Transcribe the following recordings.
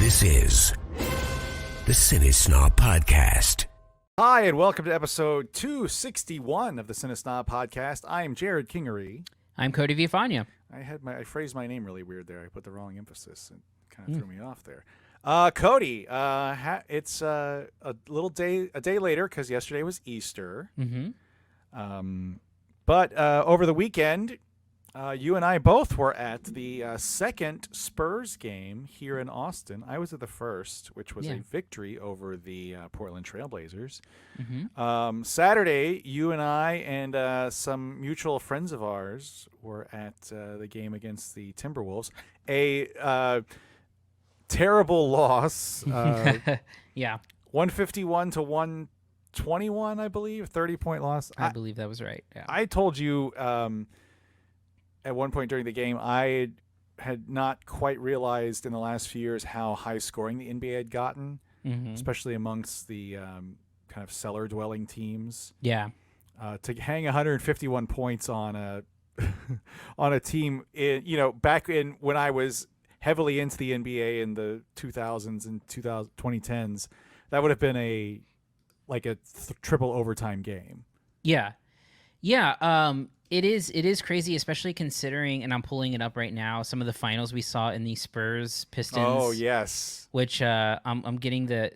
This is the CineSnob Podcast. Hi, and welcome to episode 261 of the CineSnob Podcast. I am Jerrod Kingery. I'm Cody Villafana. I phrased my name really weird there. I put the wrong emphasis and kind of threw me off there. Cody, it's a day later because yesterday was Easter. But over the weekend, you and I both were at the second Spurs game here in Austin. I was at the first, which was a victory over the Portland Trailblazers. Saturday, you and I and some mutual friends of ours were at the game against the Timberwolves. A terrible loss. 151 to 121, I believe. 30-point loss. I believe that was right. Yeah. I told you at one point during the game, I had not quite realized in the last few years how high scoring the NBA had gotten, especially amongst the kind of cellar-dwelling teams. Yeah. To hang 151 points on a on a team, back in when I was heavily into the NBA in the 2000s and 2010s, that would have been a triple overtime game. Yeah. It is crazy, especially considering, and I'm pulling it up right now, some of the finals we saw in the Spurs Pistons. Oh yes. Which I'm getting game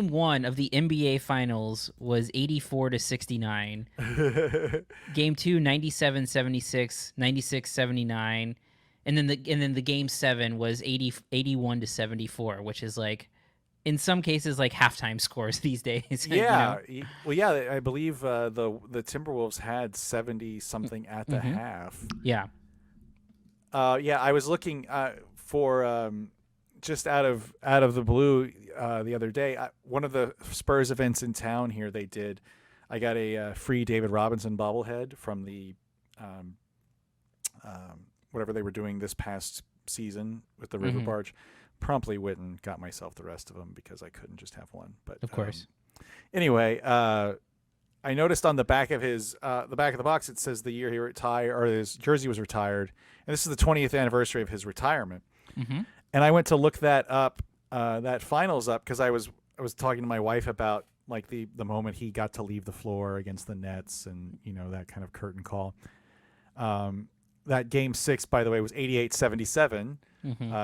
one of the NBA Finals was 84-69. Game two, 97-76, 96-79, and then the game seven was 81-74, which is like, in some cases, like halftime scores these days. Yeah. Well, yeah, I believe the Timberwolves had 70 something at the half. Yeah. I was looking for just out of the blue the other day. One of the Spurs events in town here, I got a free David Robinson bobblehead from the whatever they were doing this past season with the River Barge. Promptly went and got myself the rest of them because I couldn't just have one. But of course. Anyway, I noticed on the back of the box it says the year he retired, or his jersey was retired, and this is the 20th anniversary of his retirement. And I went to look that up, that finals up, because I was talking to my wife about like the moment he got to leave the floor against the Nets, and that kind of curtain call. That game 6, by the way, was 88-77.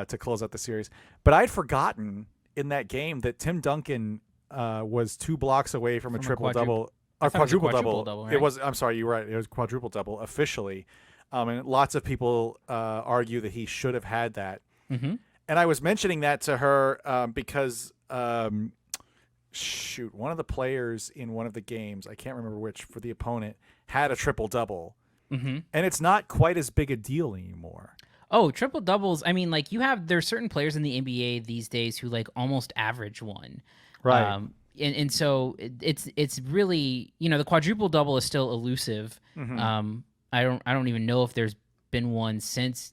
To close out the series. But I'd forgotten in that game that Tim Duncan was 2 blocks away from a triple-double. Quadruple-double. Right? It was. I'm sorry, you're right. It was quadruple-double officially. And lots of people argue that he should have had that. And I was mentioning that to her because, one of the players in one of the games, I can't remember which, for the opponent, had a triple-double. And it's not quite as big a deal anymore. Oh, triple doubles. I mean, like there's certain players in the NBA these days who like almost average one. Right. And so it's really, the quadruple double is still elusive. I don't even know if there's been one since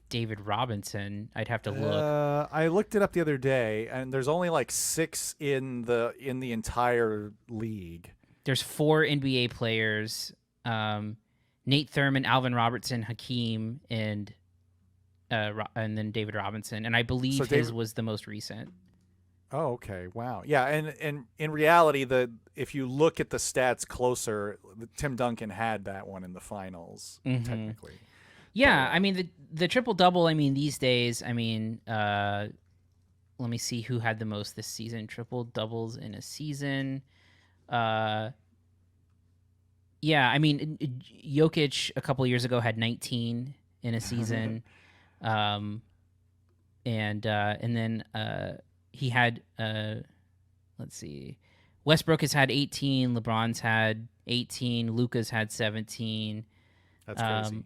David Robinson. I'd have to look. I looked it up the other day, and there's only like 6 in the entire league. There's 4 NBA players. Nate Thurman, Alvin Robertson, Hakeem, and then David Robinson, and I believe his was the most recent. Oh, okay, wow, yeah, and in reality, if you look at the stats closer, Tim Duncan had that one in the finals technically. Yeah, I mean the triple double. I mean these days, I mean, let me see who had the most this season. Triple doubles in a season. Yeah, I mean Jokic a couple years ago had 19 in a season. And then he had let's see, Westbrook has had 18, LeBron's had 18, Luka's had 17. That's crazy.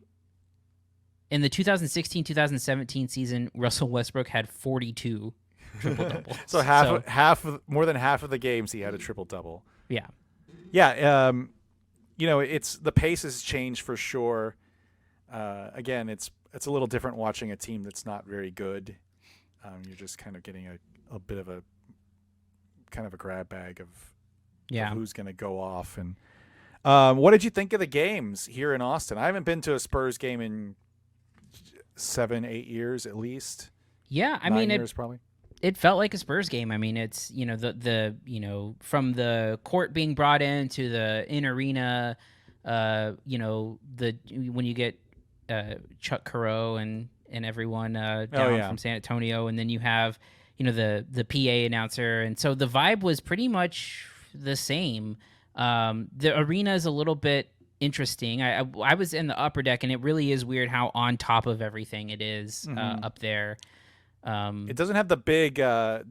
In the 2016-2017 season, Russell Westbrook had 42 triple doubles. So more than half of the games he had a triple double. Yeah. It's the pace has changed for sure. Again, it's a little different watching a team that's not very good. You're just kind of getting a bit of a kind of a grab bag of who's going to go off. And what did you think of the games here in Austin? I haven't been to a Spurs game in 7-8 years at least. Yeah, I 9 mean, years probably. it felt like a Spurs game. I mean, it's from the court being brought in to the in arena, when you get Chuck Carreau and everyone down from San Antonio, and then you have the PA announcer, and so the vibe was pretty much the same. The arena is a little bit interesting. I was in the upper deck, and it really is weird how on top of everything it is up there. It doesn't have the big kind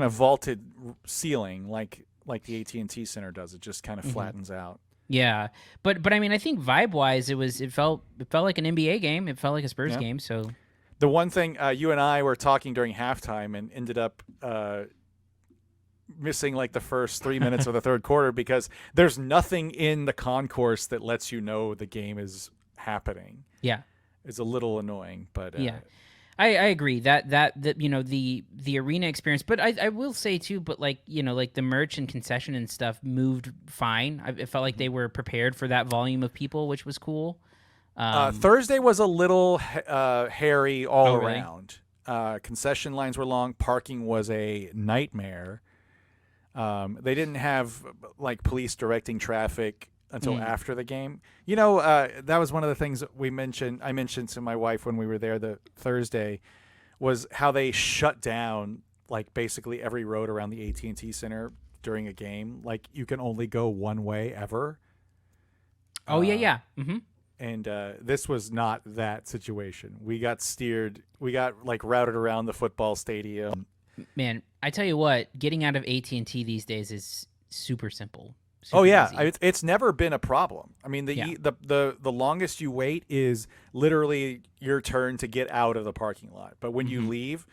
of vaulted ceiling like the AT&T Center does. It just kind of flattens out. Yeah, but I mean, I think vibe wise, it felt like an NBA game. It felt like a Spurs game. So the one thing you and I were talking during halftime and ended up missing like the first 3 minutes of the third quarter because there's nothing in the concourse that lets you know the game is happening. Yeah, it's a little annoying, but yeah. I agree that the arena experience, but I will say too, but like the merch and concession and stuff moved fine. It felt like they were prepared for that volume of people, which was cool. Thursday was a little hairy all really? around. Concession lines were long. Parking was a nightmare. They didn't have like police directing traffic until after the game. That was one of the things that I mentioned to my wife when we were there the Thursday, was how they shut down like basically every road around the AT&T Center during a game. Like you can only go one way ever. Oh yeah. Mm-hmm. And this was not that situation. We got like routed around the football stadium. Man, I tell you what, getting out of AT&T these days is super simple. Easy. It's never been a problem. I mean, the longest you wait is literally your turn to get out of the parking lot. But when you leave,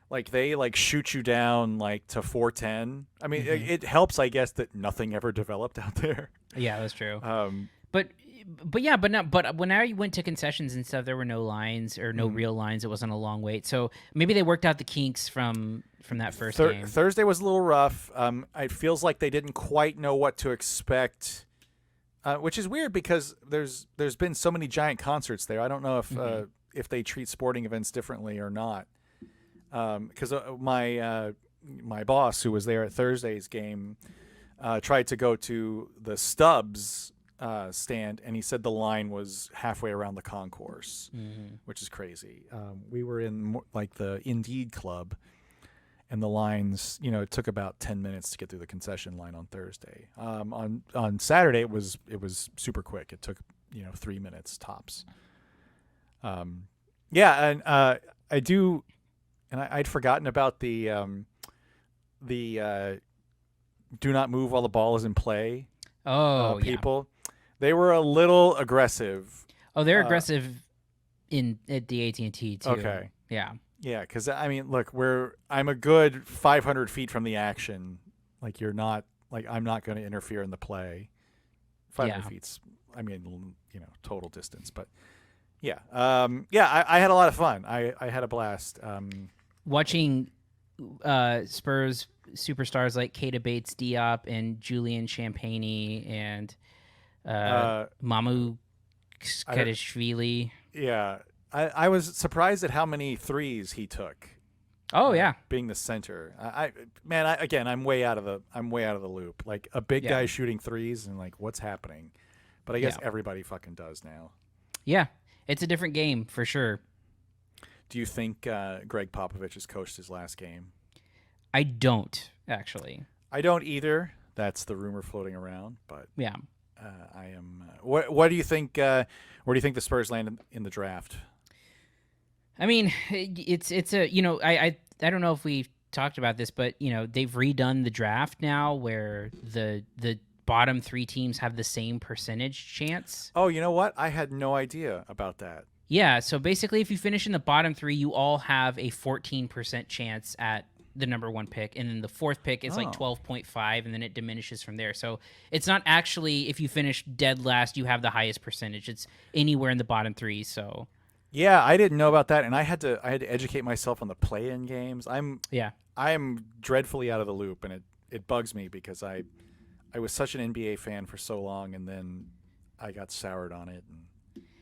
like they like shoot you down like to 410. I mean, it helps, I guess, that nothing ever developed out there. Yeah, that's true. But when I went to concessions and stuff, there were no lines or no real lines. It wasn't a long wait. So maybe they worked out the kinks from that first game. Thursday was a little rough. It feels like they didn't quite know what to expect, which is weird because there's been so many giant concerts there. I don't know if they treat sporting events differently or not. Because my boss, who was there at Thursday's game, tried to go to the Stubbs stand, and he said the line was halfway around the concourse, which is crazy. We were in like the Indeed Club, and the lines, it took about 10 minutes to get through the concession line on Thursday. On Saturday, it was super quick. It took 3 minutes tops. And I do, and I'd forgotten about the do not move while the ball is in play. People. Yeah. They were a little aggressive. Oh, they're aggressive at the AT&T too. Okay. Yeah. Yeah, because I mean, look, I'm a good 500 feet from the action. Like you're not, like I'm not going to interfere in the play. 500 feet's, I mean, total distance, but yeah, I had a lot of fun. I had a blast. Watching Spurs superstars like Keita Bates-Diop and Julian Champagny and Mamu Skadishvili. Yeah. I was surprised at how many threes he took. Oh yeah, being the center. I'm way out of the loop. Like a big guy shooting threes and like what's happening? But I guess everybody fucking does now. Yeah, it's a different game for sure. Do you think Greg Popovich has coached his last game? I don't actually. I don't either. That's the rumor floating around. But yeah, I am. What do you think? Where do you think the Spurs land in the draft? I mean, it's a I don't know if we've talked about this, but they've redone the draft now where the bottom three teams have the same percentage chance. Oh, you know what? I had no idea about that. Yeah, so basically if you finish in the bottom three, you all have a 14% chance at the number one pick, and then the fourth pick is like 12.5, and then it diminishes from there. So it's not actually if you finish dead last, you have the highest percentage. It's anywhere in the bottom three, so... Yeah, I didn't know about that, and I had to educate myself on the play-in games. I am dreadfully out of the loop, and it bugs me because I was such an NBA fan for so long, and then I got soured on it,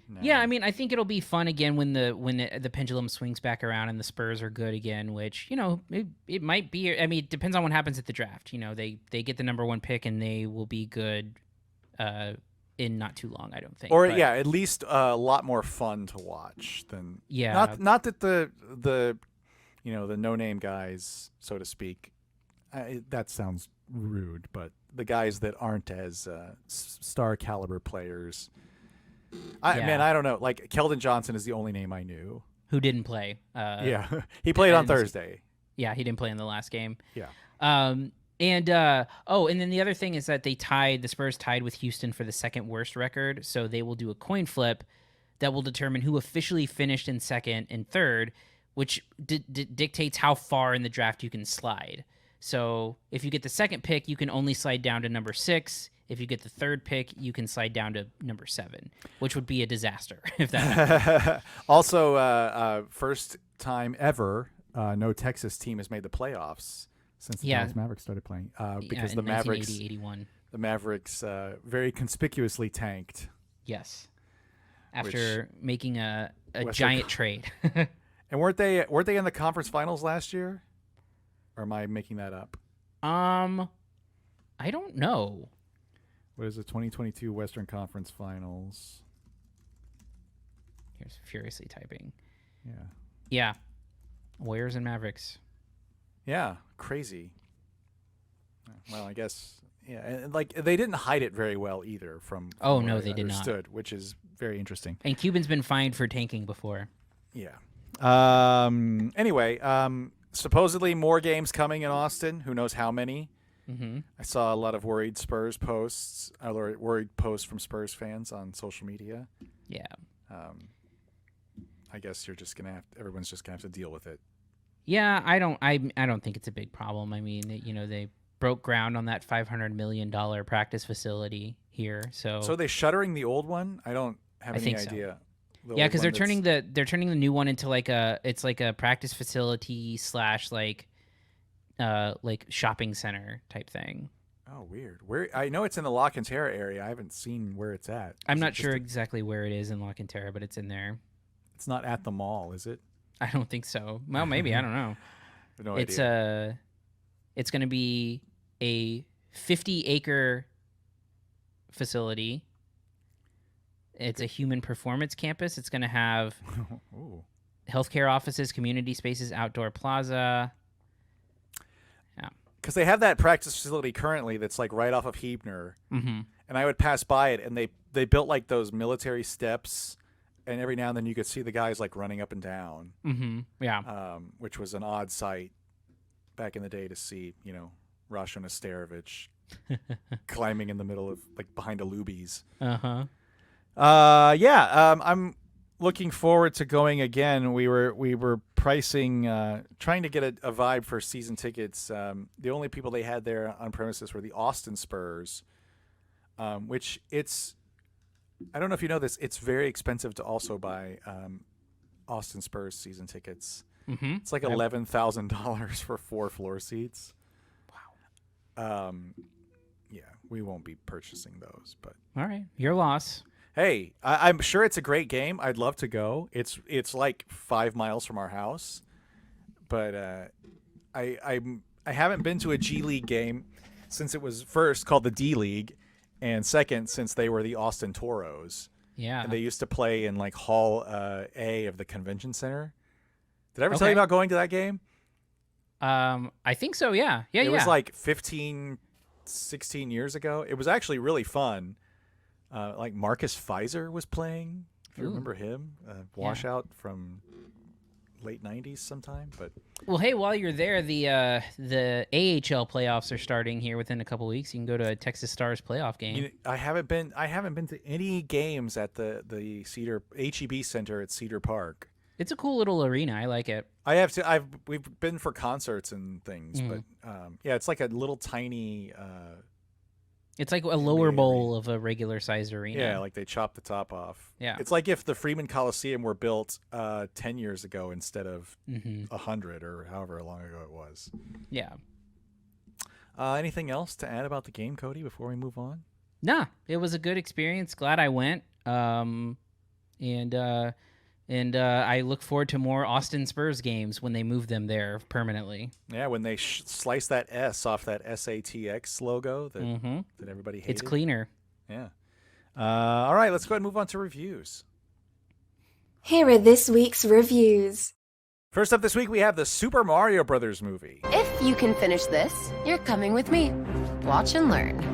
and Yeah, I mean, I think it'll be fun again when the pendulum swings back around and the Spurs are good again, which, it might be. I mean, it depends on what happens at the draft. They get the number 1 pick and they will be good in not too long, I don't think. Or at least a lot more fun to watch than not that the no-name guys, so to speak. That sounds rude, but the guys that aren't as star caliber players. I don't know. Like Keldon Johnson is the only name I knew who didn't play. He played on Thursday. Yeah, he didn't play in the last game. Yeah. And then the other thing is that the Spurs tied with Houston for the second worst record, so they will do a coin flip that will determine who officially finished in second and third, which dictates how far in the draft you can slide. So if you get the second pick, you can only slide down to number 6. If you get the third pick, you can slide down to number 7, which would be a disaster if that happens. Also, first time ever, no Texas team has made the playoffs since the Dallas Mavericks started playing. Because the Mavericks, 1980-81. The Mavericks very conspicuously tanked. Yes, after making a giant trade. And weren't they in the conference finals last year? Or am I making that up? I don't know. What is the 2022 Western Conference Finals? Here's furiously typing. Yeah. Yeah. Warriors and Mavericks. Yeah, crazy. Well, I guess and like they didn't hide it very well either from no, they did not. Which is very interesting. And Cuban's been fined for tanking before. Yeah. Anyway, supposedly more games coming in Austin. Who knows how many? Mm-hmm. I saw a lot of worried Spurs posts, worried posts from Spurs fans on social media. Yeah. I guess everyone's just gonna have to deal with it. Yeah, I don't think it's a big problem. I mean, they broke ground on that $500 million practice facility here. So are they shuttering the old one? I don't have any idea. So. Yeah, because they're turning the new one into like a practice facility / like shopping center type thing. Oh, weird. Where I know it's in the La Cantera area. I haven't seen where it's at. I'm not sure exactly where it is in La Cantera, but it's in there. It's not at the mall, is it? I don't think so. Well, maybe. I don't know. No idea. It's going to be a 50-acre facility. It's a human performance campus. It's going to have healthcare offices, community spaces, outdoor plaza. Yeah. Because they have that practice facility currently that's like right off of Hebner. Mm-hmm. And I would pass by it, and they built like those military steps, and every now and then you could see the guys like running up and down. Mm-hmm. Yeah. Which was an odd sight back in the day to see, Rashon Astarovich climbing in the middle of like behind a Luby's. Uh-huh. I'm looking forward to going again. We were pricing, trying to get a vibe for season tickets. The only people they had there on premises were the Austin Spurs, which I don't know if you know this, it's very expensive to also buy Austin Spurs season tickets. Mm-hmm. It's like $11,000 for 4 floor seats. Wow. Yeah, we won't be purchasing those, but all right, your loss. Hey, I'm sure it's a great game. I'd love to go. It's like 5 miles from our house, but I haven't been to a G League game since it was first called the D League, and second since they were the Austin Toros. Yeah, and they used to play in like Hall A of the Convention Center. Did I ever tell you about going to that game? I think so. Yeah. It was like 15, 16 years ago. It was actually really fun. Like Marcus Fizer was playing. If you remember him, washout from late 90s sometime. But well, hey, while you're there, the AHL playoffs are starting here within a couple weeks. You can go to a Texas Stars playoff game. I haven't been to any games at the Cedar HEB Center at Cedar Park. It's a cool little arena. I like it. We've been for concerts and things, but it's like a little tiny. It's like a lower bowl of a regular sized arena. Yeah, like they chopped the top off. Yeah, it's like if the Freeman Coliseum were built 10 years ago instead of 100 or however long ago it was. Yeah. Anything else to add about the game, Cody, before we move on? Nah, it was a good experience. Glad I went. and I look forward to more Austin Spurs games when they move them there permanently. Yeah, when they slice that S off that SATX logo that everybody hated. It's cleaner. Yeah. All right, let's go ahead and move on to reviews. Here are this week's reviews. First up this week, we have the Super Mario Brothers movie. If you can finish this, you're coming with me. Watch and learn.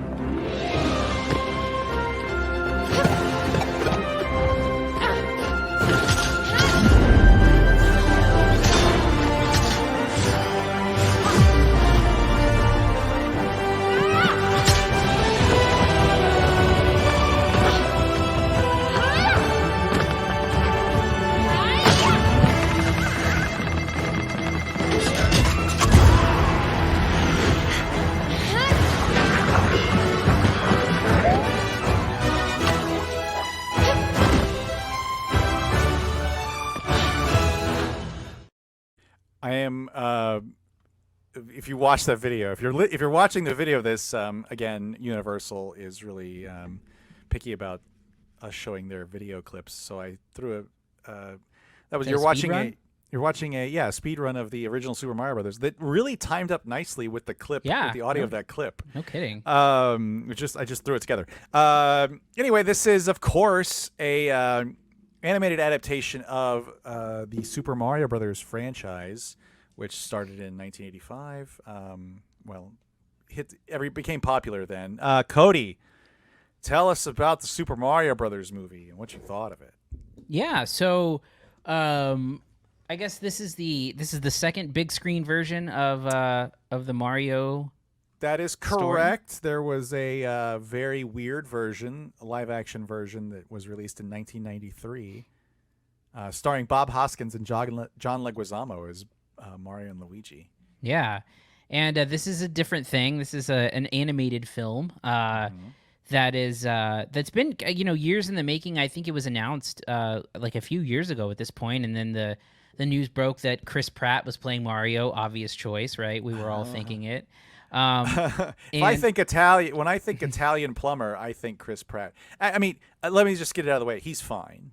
I am. If you watch that video, if you're watching the video of this, again, Universal is really picky about us showing their video clips. So I threw you're watching a speed run of the original Super Mario Brothers that really timed up nicely with the clip, with the audio of that clip. No kidding. I just threw it together. Anyway, this is of course a animated adaptation of the Super Mario Brothers franchise, which started in 1985. Became popular then. Cody, tell us about the Super Mario Brothers movie and what you thought of it. Yeah, so I guess this is the second big screen version of the Mario. That is correct. Story. There was a very weird version, a live-action version that was released in 1993, starring Bob Hoskins and John Leguizamo as Mario and Luigi. Yeah, and this is a different thing. This is an animated film that's been years in the making. I think it was announced like a few years ago at this point, and then the news broke that Chris Pratt was playing Mario. Obvious choice, right? We were all thinking it. When I think Italian plumber, I think Chris Pratt. I mean, let me just get it out of the way. He's fine.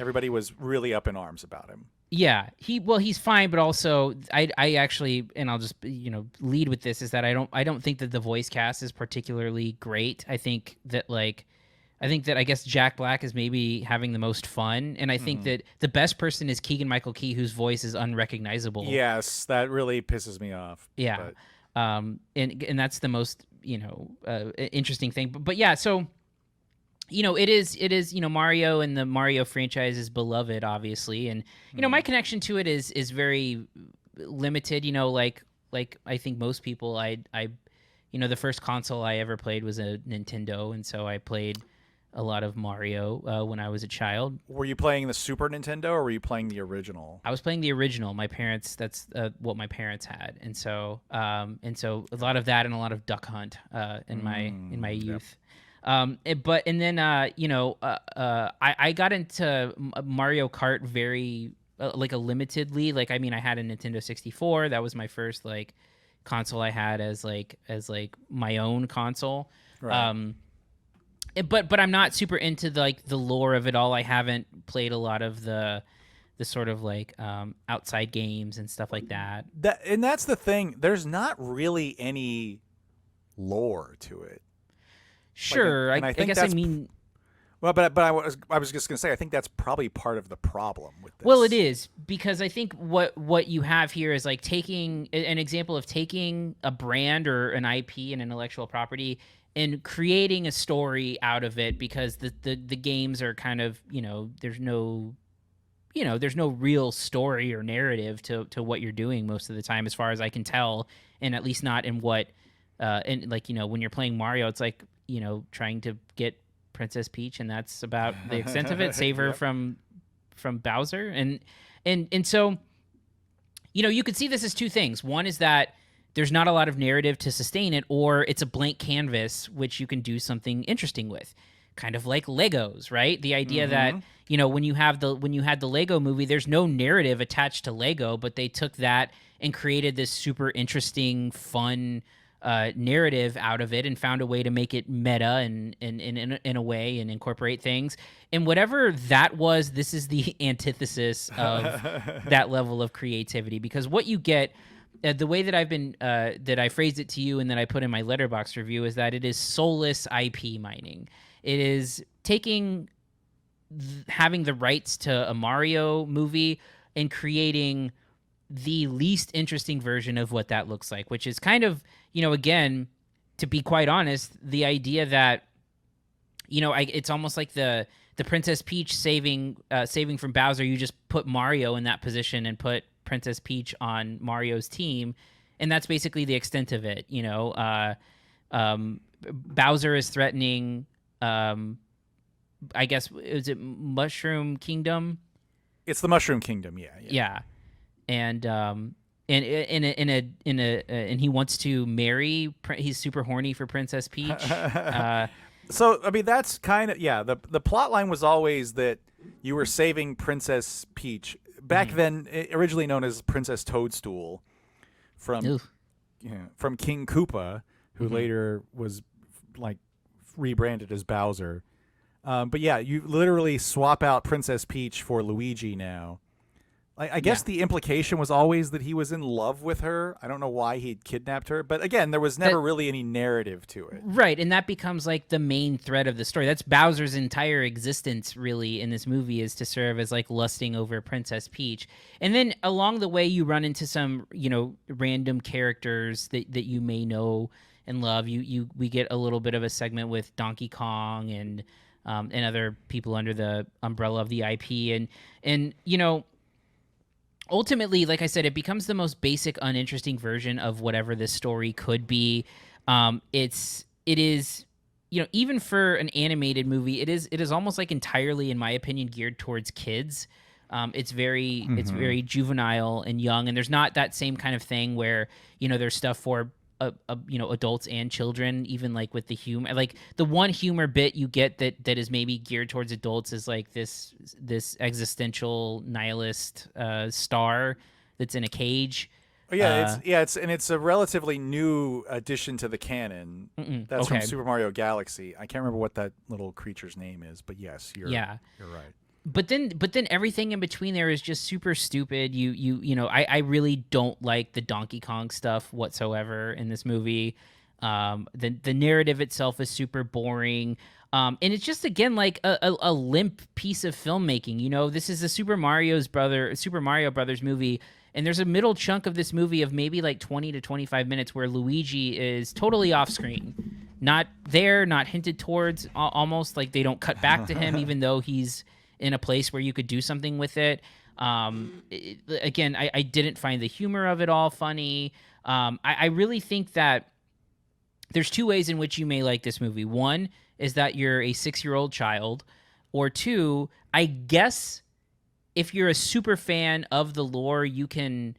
Everybody was really up in arms about him. Yeah, he's fine, but also I actually, and I'll just lead with this, is that I don't think that the voice cast is particularly great. I think that I guess Jack Black is maybe having the most fun, and I think that the best person is Keegan-Michael Key, whose voice is unrecognizable. Yes, that really pisses me off. Yeah. And that's the most interesting thing, but yeah, so it is Mario and the Mario franchise is beloved, obviously, and my connection to it is very limited. Like I think most people, I the first console I ever played was a Nintendo, and so I played a lot of Mario when I was a child. Were you playing the Super Nintendo or were you playing the original? I was playing the original. That's what my parents had, and so a lot of that and a lot of Duck Hunt in my youth. Yep. I got into Mario Kart very like a limitedly. Like, I mean, I had a Nintendo 64. That was my first like console I had as my own console. Right. But I'm not super into the lore of it all. I haven't played a lot of the sort of like outside games and stuff like that. And that's the thing. There's not really any lore to it. Sure, I guess I mean. Well, but I was just gonna say I think that's probably part of the problem with this. Well, it is, because I think what you have here is like taking an example of taking a brand or an IP, an intellectual property, and creating a story out of it, because the games are kind of there's no real story or narrative to what you're doing most of the time, as far as I can tell, and at least not in what when you're playing Mario, it's like trying to get Princess Peach, and that's about the extent of it. Save her from Bowser, and so you could see this as two things. One is that there's not a lot of narrative to sustain it, or it's a blank canvas which you can do something interesting with, kind of like Legos, right? The idea that when you had the Lego movie, there's no narrative attached to Lego, but they took that and created this super interesting, fun narrative out of it and found a way to make it meta and in a way and incorporate things. And whatever that was, this is the antithesis of that level of creativity, because what you get, the way that I've been that I phrased it to you and that I put in my Letterboxd review, is that it is soulless IP mining. It is taking having the rights to a Mario movie and creating the least interesting version of what that looks like, which is kind of, again, to be quite honest, the idea that, it's almost like the Princess Peach saving from Bowser. You just put Mario in that position and put Princess Peach on Mario's team, and that's basically the extent of it. Bowser is threatening, I guess, is it Mushroom Kingdom? It's the Mushroom Kingdom, yeah. Yeah. And he wants to marry. He's super horny for Princess Peach. So I mean, that's kind of the plot line was always that you were saving Princess Peach back then, originally known as Princess Toadstool, from King Koopa, who later was like rebranded as Bowser. But yeah, you literally swap out Princess Peach for Luigi now. I guess the implication was always that he was in love with her. I don't know why he'd kidnapped her. But again, there was never really any narrative to it. Right, and that becomes like the main thread of the story. That's Bowser's entire existence, really, in this movie, is to serve as like lusting over Princess Peach. And then along the way, you run into some, random characters that you may know and love. We get a little bit of a segment with Donkey Kong and other people under the umbrella of the IP. And ultimately, like I said, it becomes the most basic, uninteresting version of whatever this story could be. It is, even for an animated movie, it is almost like entirely, in my opinion, geared towards kids. It's very juvenile and young, and there's not that same kind of thing where there's stuff for adults and children, even like with the humor. Like the one humor bit you get that is maybe geared towards adults is like this existential nihilist star that's in a cage. Oh, yeah, it's a relatively new addition to the canon. That's from Super Mario Galaxy. I can't remember what that little creature's name is, but yes, you're right. But then everything in between there is just super stupid. I really don't like the Donkey Kong stuff whatsoever in this movie. The narrative itself is super boring. And it's just, again, like a limp piece of filmmaking. This is a Super Mario Brothers movie, and there's a middle chunk of this movie of maybe like 20 to 25 minutes where Luigi is totally off screen. Not there, not hinted towards, almost like they don't cut back to him, even though he's in a place where you could do something with it. Again, I didn't find the humor of it all funny. I really think that there's two ways in which you may like this movie. One is that you're a 6-year-old child, or two, I guess if you're a super fan of the lore, you can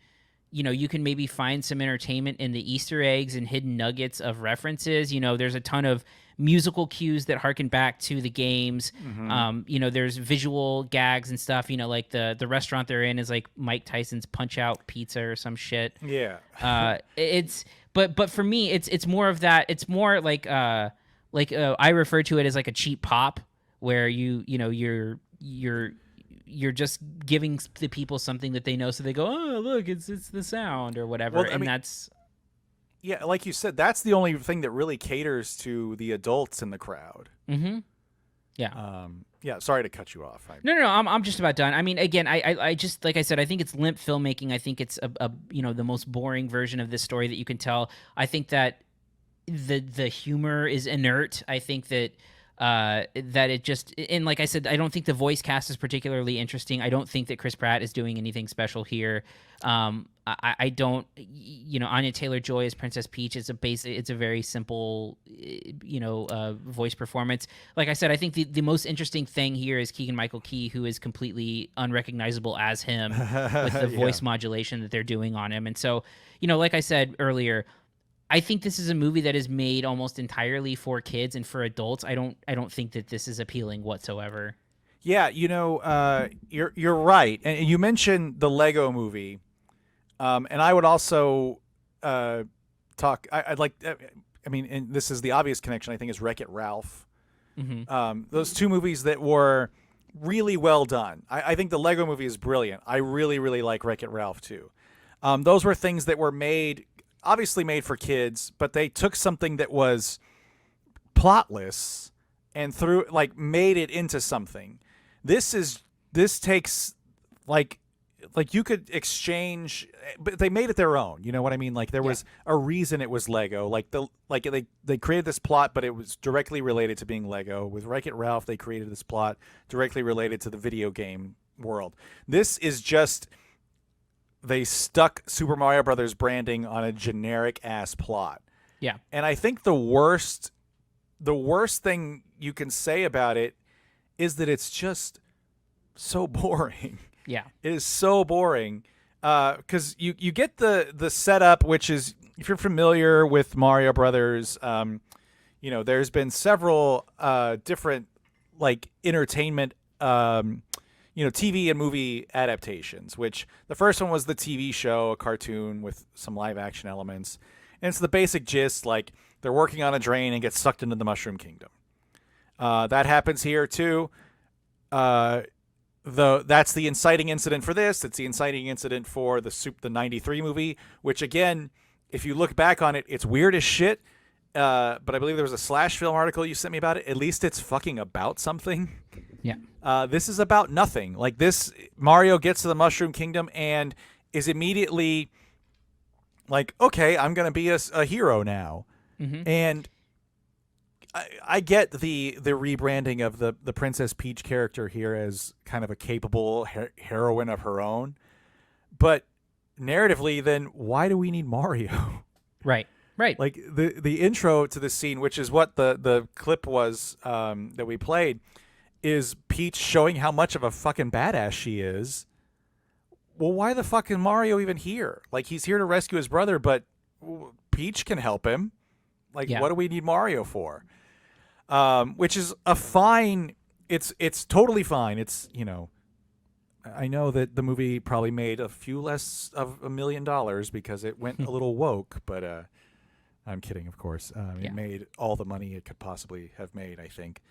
maybe find some entertainment in the Easter eggs and hidden nuggets of references. There's a ton of musical cues that harken back to the games. There's visual gags and stuff. Like the restaurant they're in is like Mike Tyson's Punch Out Pizza or some shit. Yeah. But for me, it's more of that. It's more like I refer to it as like a cheap pop, where you're just giving the people something that they know, so they go, oh, look, it's the sound or whatever. Well, that's... Yeah, like you said, that's the only thing that really caters to the adults in the crowd. Mm-hmm. Yeah. Yeah, sorry to cut you off. No, I'm just about done. I mean, again, I just, like I said, I think it's limp filmmaking. I think it's the most boring version of this story that you can tell. I think that the humor is inert. I think that it just, and like I said, I don't think the voice cast is particularly interesting. I don't think that Chris Pratt is doing anything special here. I don't, Anya Taylor-Joy as Princess Peach is it's a very simple, voice performance. Like I said, I think the most interesting thing here is Keegan-Michael Key, who is completely unrecognizable as him with the voice modulation that they're doing on him. And so, like I said earlier, I think this is a movie that is made almost entirely for kids and for adults. I don't think that this is appealing whatsoever. Yeah, you're right. And you mentioned the Lego movie. And I would also talk. I'd like. I mean, and this is the obvious connection. I think is Wreck-It Ralph. Those two movies that were really well done. I think the Lego Movie is brilliant. I really, really like Wreck-It Ralph too. Those were things that were obviously made for kids, but they took something that was plotless and made it into something. This takes like you could exchange, but they made it their own. You know what I mean? Like there was a reason it was Lego. They created this plot, but it was directly related to being Lego. With Wreck-It Ralph, they created this plot directly related to the video game world. This is just they stuck Super Mario Brothers branding on a generic ass plot. Yeah. And I think the worst thing you can say about it is that it's just so boring. Yeah. It is so boring because you get the setup, which is, if you're familiar with Mario Brothers, there's been several different like entertainment, TV and movie adaptations, which the first one was the TV show, a cartoon with some live action elements. And it's the basic gist, like they're working on a drain and get sucked into the Mushroom Kingdom. That happens here too. That's the inciting incident for this. It's the inciting incident for the 93 movie, which again, if you look back on it, it's weird as shit. But I believe there was a Slash Film article you sent me about it. At least it's fucking about something. Yeah. This is about nothing. Like this, Mario gets to the Mushroom Kingdom and is immediately like, okay, I'm going to be a hero now. Mm-hmm. And I get the rebranding of the Princess Peach character here as kind of a capable heroine of her own. But narratively, then why do we need Mario? Right. Like the intro to the scene, which is what the clip was that we played, is Peach showing how much of a fucking badass she is. Well, why the fucking Mario even here? Like, he's here to rescue his brother, but Peach can help him. Like, what do we need Mario for? Which is a fine. It's totally fine. It's, I know that the movie probably made a few less of $1 million because it went a little woke, but I'm kidding, of course. It made all the money it could possibly have made, I think.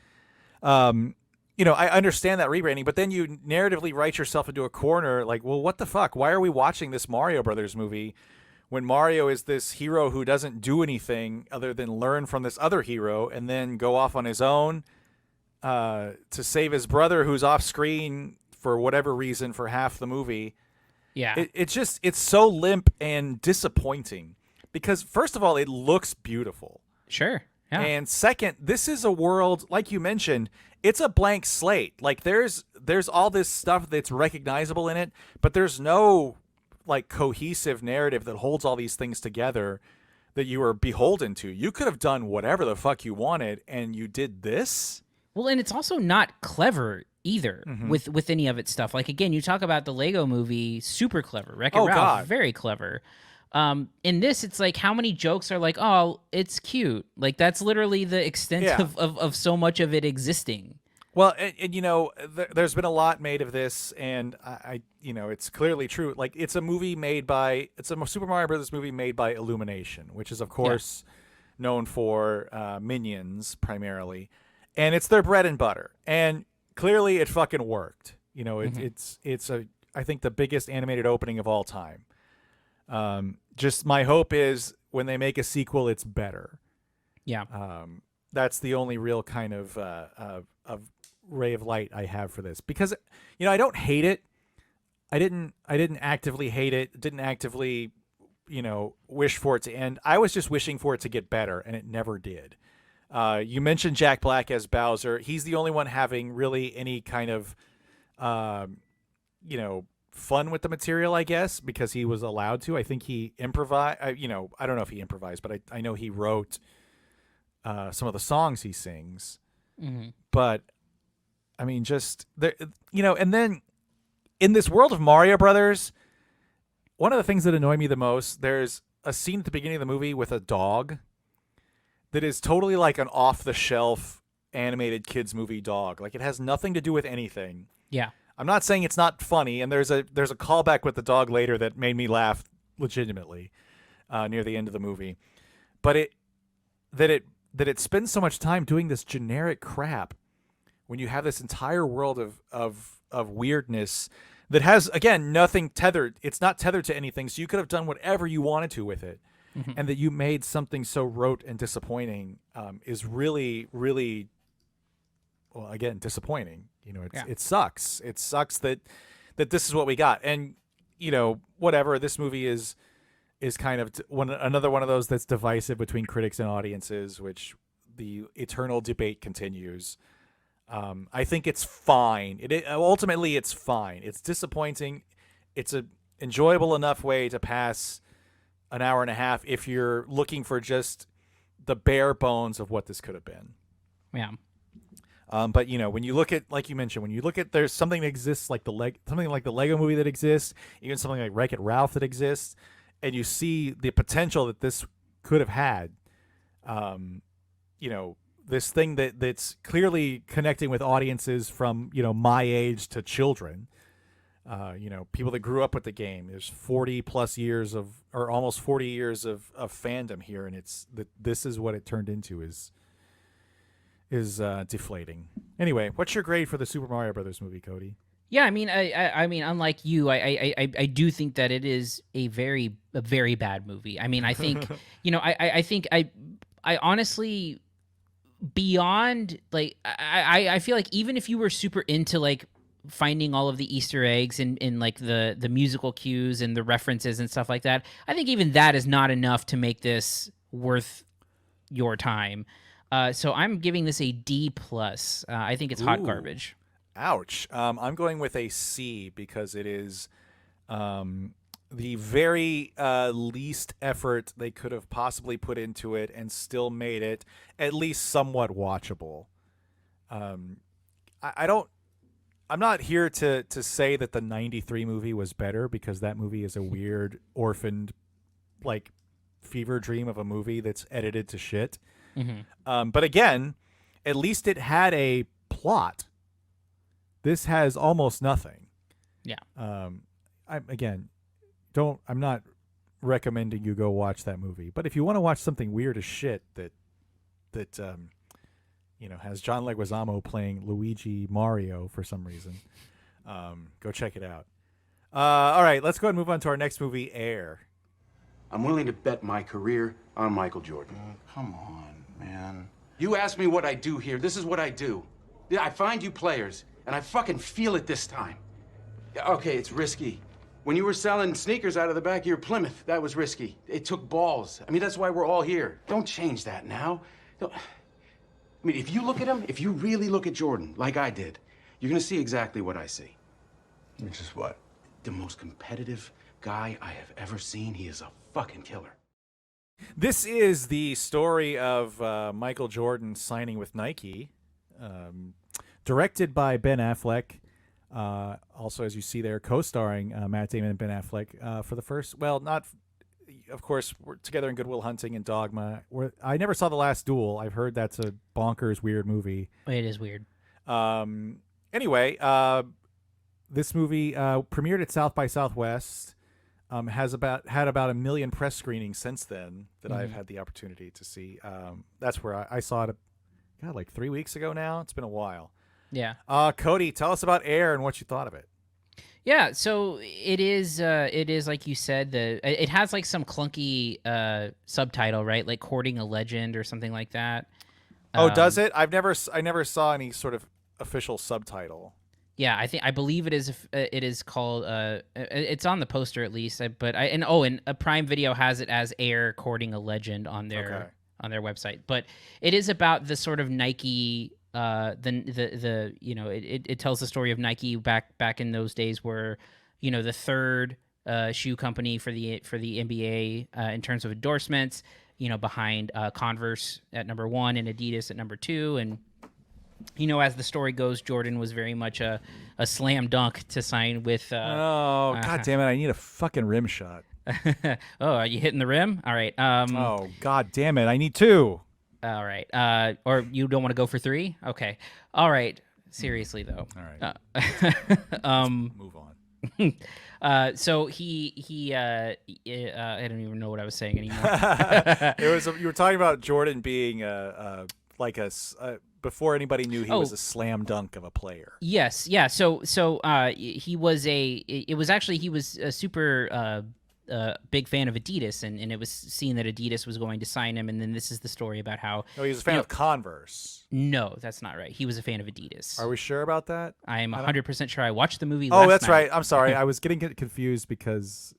I understand that rebranding, but then you narratively write yourself into a corner like, well, what the fuck? Why are we watching this Mario Brothers movie when Mario is this hero who doesn't do anything other than learn from this other hero and then go off on his own to save his brother who's off screen for whatever reason for half the movie? Yeah. It's so limp and disappointing because, first of all, it looks beautiful. Sure. Yeah. And second, this is a world, like you mentioned, it's a blank slate. Like there's all this stuff that's recognizable in it, but there's no like cohesive narrative that holds all these things together that you are beholden to. You could have done whatever the fuck you wanted, and you did this. Well, and it's also not clever either with any of its stuff. Like, again, you talk about the Lego Movie, super clever. Wreck-It Ralph, God. Very clever. In this, it's like how many jokes are like, oh, it's cute. Like, that's literally the extent of so much of it existing. Well, and there's been a lot made of this, and I it's clearly true. Like, it's a Super Mario Brothers movie made by Illumination, which is, of course, known for Minions primarily, and it's their bread and butter. And clearly, it fucking worked. It's I think the biggest animated opening of all time. Just my hope is when they make a sequel, it's better. Yeah. That's the only real kind of ray of light I have for this, because I don't hate it. I didn't actively hate it. Didn't actively wish for it to end. I was just wishing for it to get better, and it never did. You mentioned Jack Black as Bowser. He's the only one having really any kind of fun with the material, I guess, because he was allowed to. I think he improvised. I don't know if he improvised, but I know he wrote some of the songs he sings. Mm-hmm. But I mean, just there, and then in this world of Mario Brothers, one of the things that annoy me the most, there's a scene at the beginning of the movie with a dog that is totally like an off-the-shelf animated kids movie dog. Like, it has nothing to do with anything. Yeah. I'm not saying it's not funny, and there's a callback with the dog later that made me laugh legitimately near the end of the movie. but it spends so much time doing this generic crap when you have this entire world of weirdness that has, again, nothing tethered. It's not tethered to anything, so you could have done whatever you wanted to with it. And that you made something so rote and disappointing is really, really, well, again, disappointing. It sucks. It sucks that this is what we got. And, whatever, this movie is kind of another one of those that's divisive between critics and audiences, which the eternal debate continues. I think it's fine. Ultimately, it's fine. It's disappointing. It's an enjoyable enough way to pass an hour and a half if you're looking for just the bare bones of what this could have been. Yeah. But when you look at, like you mentioned, when you look at there's something that exists like something like the Lego Movie that exists, even something like Wreck-It Ralph that exists, and you see the potential that this could have had, this thing that's clearly connecting with audiences from my age to children. People that grew up with the game. There's 40 plus years or almost 40 years of fandom here, and it's this is what it turned into is deflating. Anyway, what's your grade for the Super Mario Brothers movie, Cody? Yeah, I mean, I mean, unlike you, I do think that it is a very bad movie. I mean, I think, I think I honestly, beyond like, I feel like even if you were super into like finding all of the Easter eggs in like the musical cues and the references and stuff like that, I think even that is not enough to make this worth your time. So I'm giving this a D+. I think it's hot garbage. Ouch. I'm going with a C because it is the very least effort they could have possibly put into it and still made it at least somewhat watchable. I'm not here to say that the 93 movie was better, because that movie is a weird, orphaned, like, fever dream of a movie that's edited to shit. Mm-hmm. But again, at least it had a plot. This has almost nothing. Yeah. I'm not recommending you go watch that movie, but if you want to watch something weird as shit that has John Leguizamo playing Luigi Mario for some reason, go check it out. All right, let's go ahead and move on to our next movie, Air. I'm willing to bet my career on Michael Jordan. Come on, man. You ask me what I do here. This is what I do. I find you players, and I fucking feel it this time. Okay, it's risky. When you were selling sneakers out of the back of your Plymouth, that was risky. It took balls. I mean, that's why we're all here. Don't change that now. I mean, if you look at him, if you really look at Jordan, like I did, you're gonna see exactly what I see. Which is what? The most competitive guy I have ever seen. He is a fucking killer. This is the story of Michael Jordan signing with Nike, directed by Ben Affleck. Also, as you see there, co-starring Matt Damon and Ben Affleck for the first, well, not, of course, we're together in Good Will Hunting and Dogma. I never saw The Last Duel. I've heard that's a bonkers, weird movie. It is weird. Anyway, this movie premiered at South by Southwest. Had about 1 million press screenings since then that I've had the opportunity to see. That's where I saw it, like 3 weeks ago now. It's been a while. Yeah. Cody, tell us about Air and what you thought of it. Yeah, so it is like you said, it has like some clunky subtitle, right? Like Courting a Legend or something like that. Oh, does it? I never saw any sort of official subtitle. Yeah, I believe it is called it's on the poster at least, and a Prime Video has it as Air Courting a Legend on their website. But it is about the sort of Nike it tells the story of Nike back in those days where, the third shoe company for the NBA in terms of endorsements, behind Converse at number 1 and Adidas at number 2. And as the story goes, Jordan was very much a slam dunk to sign with. God damn it! I need a fucking rim shot. Oh, are you hitting the rim? All right. Oh, God damn it! I need 2. All right. Or you don't want to go for 3? Okay. All right. Seriously though. All right. Let's move on. So he I don't even know what I was saying anymore. You were talking about Jordan being before anybody knew he was a slam dunk of a player. Yes, yeah. So he was he was a super big fan of Adidas, and it was seen that Adidas was going to sign him, and then this is the story about how No, he was a fan of Converse. No, that's not right. He was a fan of Adidas. Are we sure about that? I am 100% sure. I watched the movie last night. Oh, that's right. I'm sorry. I was getting confused because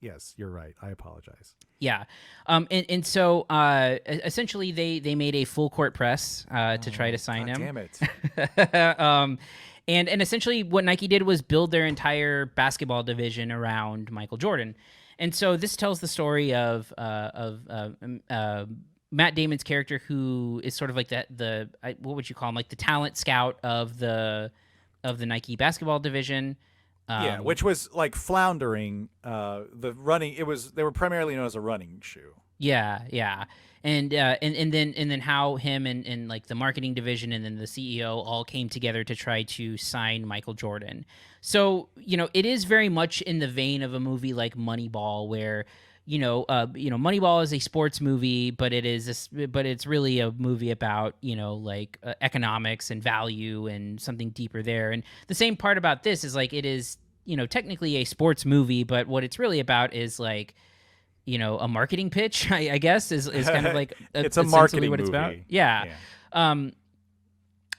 yes, you're right. I apologize. Yeah. And so essentially they made a full court press to try to sign him. Damn it. And essentially what Nike did was build their entire basketball division around Michael Jordan. And so this tells the story of Matt Damon's character, who is sort of like the what would you call him, like the talent scout of the Nike basketball division. Yeah, which was like floundering. The running, they were primarily known as a running shoe. Yeah. And then how him and like the marketing division and then the CEO all came together to try to sign Michael Jordan. So, it is very much in the vein of a movie like Moneyball, where Moneyball is a sports movie, but it's really a movie about, economics and value and something deeper there. And the same part about this is like, it is, technically a sports movie, but what it's really about is like, a marketing pitch, I guess is kind of like it's a marketing what movie. It's about. Yeah.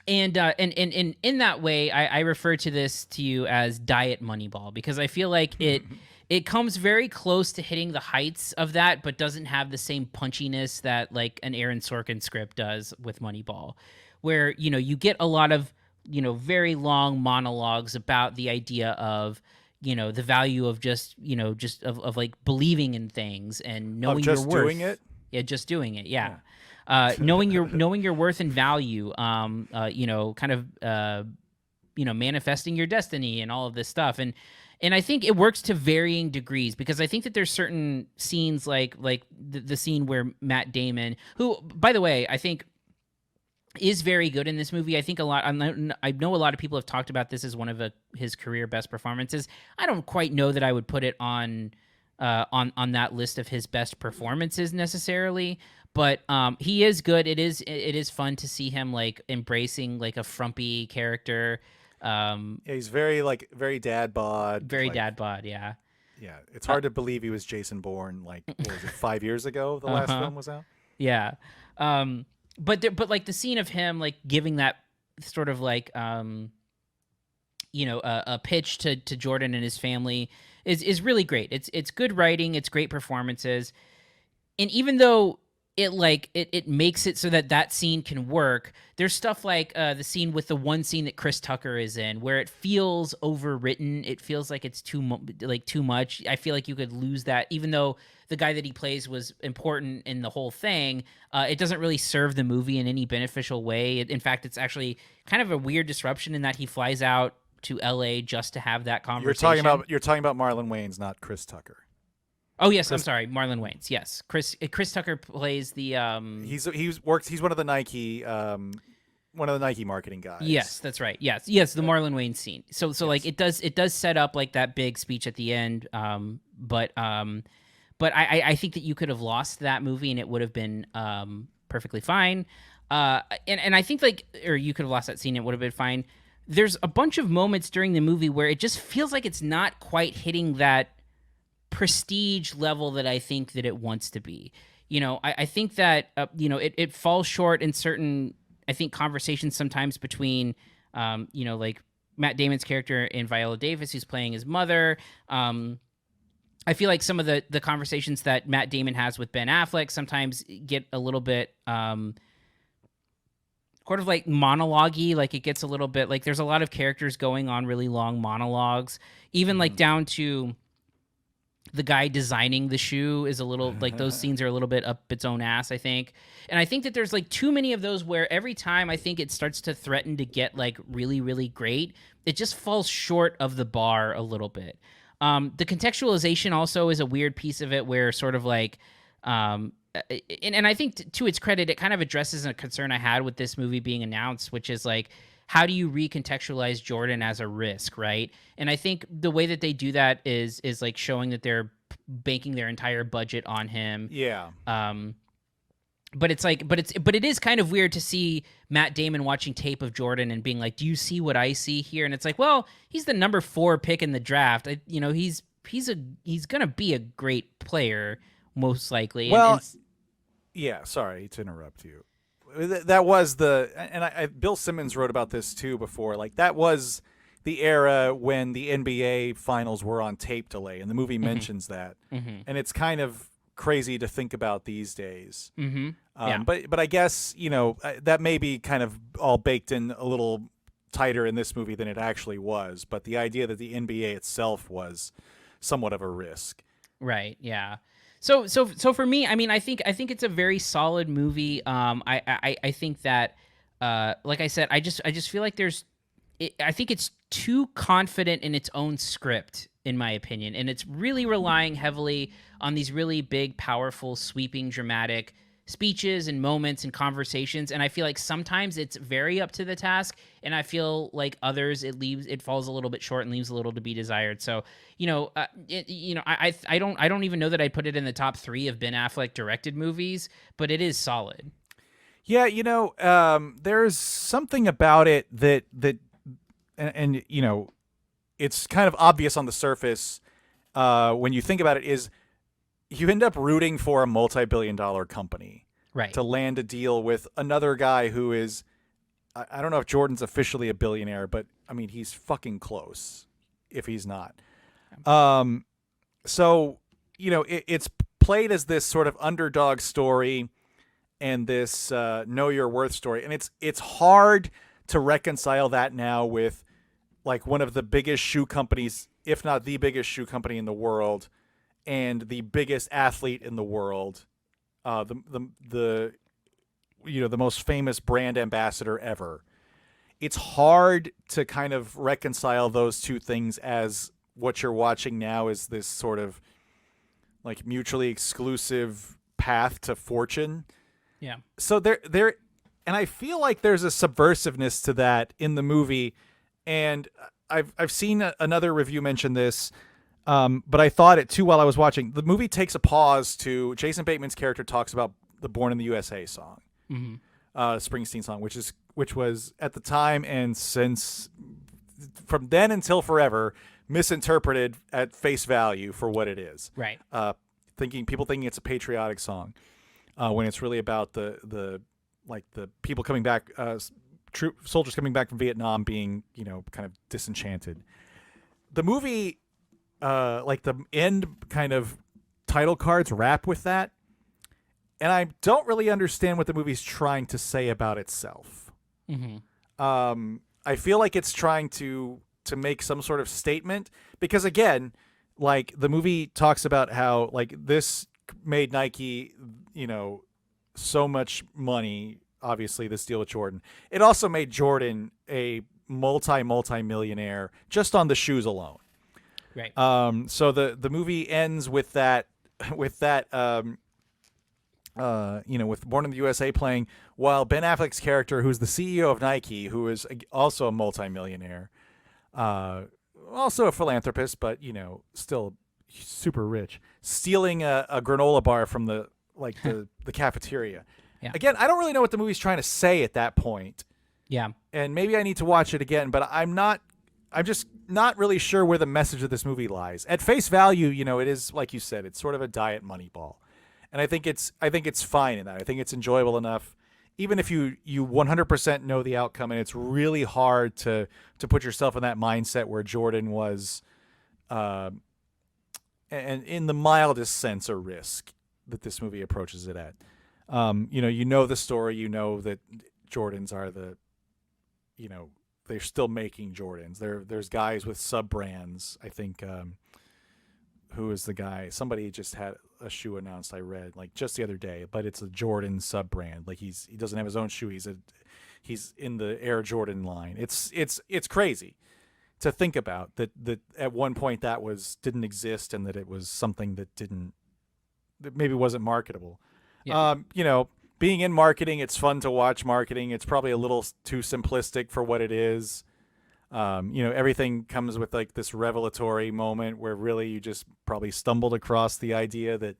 And in that way, I refer to this to you as Diet Moneyball, because I feel like it comes very close to hitting the heights of that, but doesn't have the same punchiness that like an Aaron Sorkin script does with Moneyball, where, you get a lot of, very long monologues about the idea of, the value of just like believing in things and knowing your worth. Doing it? Yeah, just doing it. Yeah. Knowing your worth and value, manifesting your destiny and all of this stuff. And I think it works to varying degrees, because I think that there's certain scenes like the scene where Matt Damon, who, by the way, I think is very good in this movie. I think I know a lot of people have talked about this as one of his career best performances. I don't quite know that I would put it on that list of his best performances necessarily, but he is good. It is fun to see him like embracing like a frumpy character. Yeah, he's very dad bod. Dad bod, yeah. Yeah, it's hard to believe he was Jason Bourne, like, what was it, 5 years ago the last film was out? Yeah. But like the scene of him like giving that sort of like a pitch to Jordan and his family is really great. It's good writing, it's great performances. And even though it makes it so that scene can work, there's stuff like the scene with the one scene that Chris Tucker is in, where it feels overwritten. It feels like it's too much. I feel like you could lose that, even though the guy that he plays was important in the whole thing. It doesn't really serve the movie in any beneficial way. In fact, it's actually kind of a weird disruption in that he flies out to LA just to have that conversation. You're talking about Marlon Wayans, not Chris Tucker. Oh yes, I'm sorry, Marlon Wayans. Yes, Chris Tucker plays the. He's one of the Nike marketing guys. Yes, that's right. Yes, the Marlon Wayans scene. So yes. Like it does set up like that big speech at the end. But I think that you could have lost that movie and it would have been perfectly fine. And I think or you could have lost that scene and it would have been fine. There's a bunch of moments during the movie where it just feels like it's not quite hitting that prestige level that I think that it wants to be. I think that it falls short in certain, I think, conversations sometimes between like Matt Damon's character and Viola Davis, who's playing his mother. I feel like some of the conversations that Matt Damon has with Ben Affleck sometimes get a little bit sort of like monologue-y. Like it gets a little bit like there's a lot of characters going on really long monologues, even like down to the guy designing the shoe is a little like those scenes are a little bit up its own ass, I think. And I think that there's like too many of those where every time I think it starts to threaten to get like really, really great, it just falls short of the bar a little bit. The contextualization also is a weird piece of it where sort of like, and I think to its credit, it kind of addresses a concern I had with this movie being announced, which is like how do you recontextualize Jordan as a risk, right? And I think the way that they do that is like showing that they're banking their entire budget on him. Yeah. But it's like, but it is kind of weird to see Matt Damon watching tape of Jordan and being like, "Do you see what I see here?" And it's like, well, he's the number 4 pick in the draft. He's gonna be a great player most likely. Well, yeah. Sorry to interrupt you. That was Bill Simmons wrote about this too before. Like that was the era when the NBA finals were on tape delay, and the movie mentions that, and it's kind of crazy to think about these days. But I guess that may be kind of all baked in a little tighter in this movie than it actually was. But the idea that the NBA itself was somewhat of a risk, right? Yeah. So for me, I mean, I think it's a very solid movie. I think that, like I said, I just feel like I think it's too confident in its own script, in my opinion, and it's really relying heavily on these really big, powerful, sweeping, dramatic speeches and moments and conversations. And I feel like sometimes it's very up to the task, and I feel like others it falls a little bit short and leaves a little to be desired. So I don't even know that I'd put it in the top 3 of Ben Affleck directed movies, but it is solid. Yeah, there's something about it that and it's kind of obvious on the surface when you think about it, is you end up rooting for a multi-billion-dollar company, right, to land a deal with another guy who is, I don't know if Jordan's officially a billionaire, but I mean, he's fucking close if he's not. So, it's played as this sort of underdog story and this know your worth story. And it's hard to reconcile that now with like one of the biggest shoe companies, if not the biggest shoe company in the world, and the biggest athlete in the world, the most famous brand ambassador ever. It's hard to kind of reconcile those two things as what you're watching now is this sort of like mutually exclusive path to fortune. Yeah. So there, and I feel like there's a subversiveness to that in the movie, and I've seen another review mention this. But I thought it too while I was watching. The movie takes a pause to Jason Bateman's character talks about the Born in the USA song, Springsteen song, which was at the time and since from then until forever misinterpreted at face value for what it is. Right. People thinking it's a patriotic song when it's really about the people coming back, soldiers coming back from Vietnam being kind of disenchanted. The movie. The end kind of title cards wrap with that, and I don't really understand what the movie's trying to say about itself. I feel like it's trying to make some sort of statement because, again, like the movie talks about how like this made Nike, so much money. Obviously, this deal with Jordan. It also made Jordan a multi-millionaire just on the shoes alone. Right. So the movie ends with that, with Born in the USA playing, while Ben Affleck's character, who's the CEO of Nike, who is also a multimillionaire, also a philanthropist, but still super rich, stealing a granola bar from the cafeteria. Yeah. Again, I don't really know what the movie's trying to say at that point. Yeah. And maybe I need to watch it again, but I'm just not really sure where the message of this movie lies. At face value, it is, like you said, it's sort of a diet Moneyball. And I think it's fine in that. I think it's enjoyable enough, even if you 100% know the outcome, and it's really hard to put yourself in that mindset where Jordan was, and in the mildest sense, a risk that this movie approaches it at. The story, that Jordans are they're still making Jordans. There's guys with sub-brands. I think, who is the guy? Somebody just had a shoe announced, I read, like just the other day, but it's a Jordan sub-brand. Like he doesn't have his own shoe. He's in the Air Jordan line. It's crazy to think about that at one point that didn't exist, and that it was something that maybe wasn't marketable. Yeah. being in marketing, it's fun to watch marketing. It's probably a little too simplistic for what it is. Everything comes with like this revelatory moment where really you just probably stumbled across the idea that